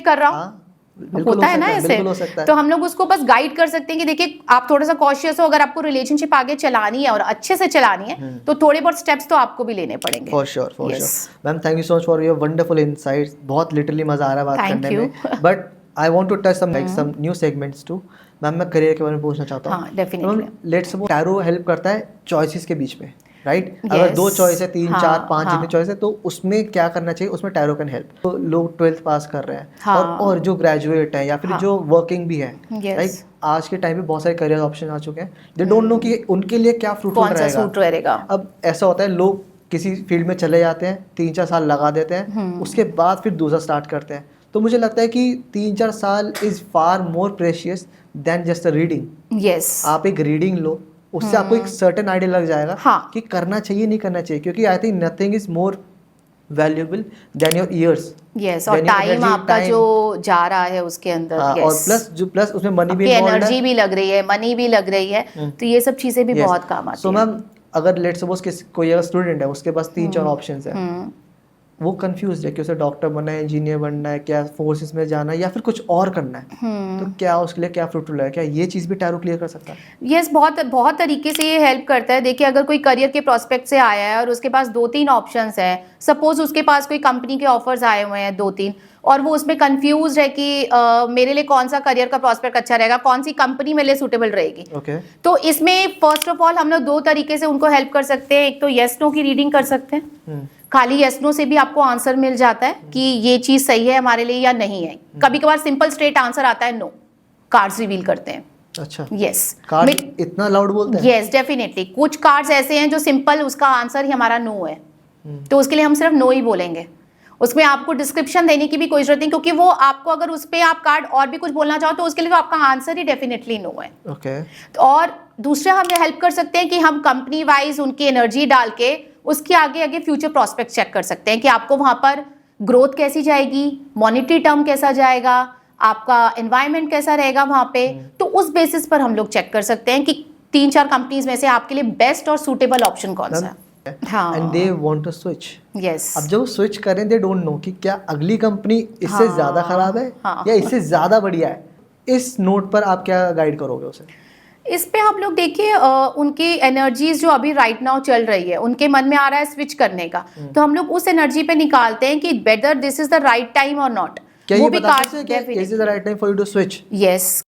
कर रहा हूँ, होता है ना ऐसे, तो हम लोग उसको बस गाइड कर सकते हैं कि देखिए आप थोड़ा सा कॉशियस हो, अगर आपको रिलेशनशिप आगे चलानी है और अच्छे से चलानी है तो थोड़े बहुत स्टेप्स तो आपको भी लेने पड़ेंगे। For sure, for sure. Ma'am thank you so much for your wonderful insights, बहुत लिटरली मजा आ रहा है बात करने में। But I want to touch some new segments too. Ma'am मैं करियर के बारे में पूछना चाहता हूँ। हाँ, definitely. Let's suppose tarot help करता है चॉइसेस के बीच में, राइट? अगर 2 चॉइस है, 3 4 5 जितने चॉइस है, तो उसमें क्या करना चाहिए, उसमें टैरो कैन हेल्प। तो लोग 12th पास कर रहे हैं और जो ग्रेजुएट है या फिर जो वर्किंग भी है, राइट, आज के टाइम में बहुत सारे करियर ऑप्शन आ चुके हैं, दे डोंट नो कि उनके लिए क्या फ्रूटफुल रहेगा। अब ऐसा होता है, लोग किसी फील्ड में चले जाते हैं, 3-4 साल लगा देते हैं, उसके बाद फिर दूसरा स्टार्ट करते हैं। तो मुझे लगता है कि 3-4 साल is far more precious than just a reading. Yes, आप एक रीडिंग लो, उससे आपको एक सर्टेन आइडिया लग जाएगा कि करना चाहिए नहीं करना चाहिए, क्योंकि I think nothing is more valuable then your ears. Yes, और टाइम आपका जो जा रहा है उसके अंदर। हाँ, और प्लस उसमें मनी भी इन्वॉल्व है, एनर्जी भी लग रही है, मनी भी लग रही है, तो ये सब चीजें भी बहुत काम आती है। सो मैम अगर लेट्स सपोज कोई अगर स्टूडेंट है, उसके पास 3-4 ऑप्शंस है, वो कंफ्यूज है कि उसे डॉक्टर बनना है, इंजीनियर बनना है, क्या फोर्सेस में जाना है या फिर कुछ और करना है, तो क्या उसके लिए क्या फ्रूटफुल है? क्या ये चीज़ भी टैरो क्लियर कर सकता है? यस, बहुत बहुत तरीके से ये हेल्प करता है। देखिए अगर कोई करियर के प्रोस्पेक्ट से आया है और उसके पास 2-3 ऑप्शंस हैं, सपोज उसके पास कोई कंपनी के ऑफर्स आए हुए हैं 2-3, और वो उसमें कंफ्यूज है कि मेरे लिए कौन सा करियर का प्रोस्पेक्ट अच्छा रहेगा, कौन सी कंपनी मेरे लिए सूटेबल रहेगी। तो इसमें फर्स्ट ऑफ ऑल हम लोग 2 तरीके से उनको हेल्प कर सकते हैं। एक तो यस नो की रीडिंग कर सकते हैं, खाली यस नो से भी आपको आंसर मिल जाता है कि ये चीज सही है हमारे लिए या नहीं है। कभी कभार सिंपल स्ट्रेट आंसर आता है नो, कार्ड्स रिवील करते हैं। अच्छा, यस, कार्ड इतना लाउड बोलते हैं? Yes, definitely. कुछ कार्ड्स ऐसे हैं जो सिंपल उसका आंसर ही हमारा नो है, तो उसके लिए हम सिर्फ नो ही बोलेंगे। उसमें आपको डिस्क्रिप्शन देने की भी कोई जरूरत नहीं, क्योंकि वो आपको अगर उस पे आप कार्ड और भी कुछ बोलना चाहो तो उसके लिए तो आपका आंसर ही डेफिनेटली नो है। ओके। और दूसरा हम हेल्प कर सकते हैं कि हम कंपनी वाइज उनकी एनर्जी डाल के उसके आगे आगे फ्यूचर प्रोस्पेक्ट चेक कर सकते हैं कि आपको वहां पर ग्रोथ कैसी जाएगी, मॉनेटरी टर्म कैसा जाएगा, आपका एनवायरनमेंट कैसा रहेगा वहां पे। तो उस बेसिस पर हम लोग चेक कर सकते हैं कि 3-4 कंपनीज में से आपके लिए बेस्ट और सूटेबल ऑप्शन कौन सा है। हाँ, and they want to switch. Yes, अब जब स्विच करें, दे डोंट नो कि क्या अगली कंपनी इससे ज्यादा खराब है या इससे ज्यादा बढ़िया है। इस नोट पर आप क्या गाइड करोगे उसे? इस पे हम लोग देखिए उनकी एनर्जीज जो अभी राइट नाउ चल रही है, उनके मन में आ रहा है स्विच करने का, तो हम लोग उस एनर्जी पे निकालते हैं कि whether this is the right time और नॉट। क्या वो ये बता सकते हैं कि is the right time for you to switch? Yes,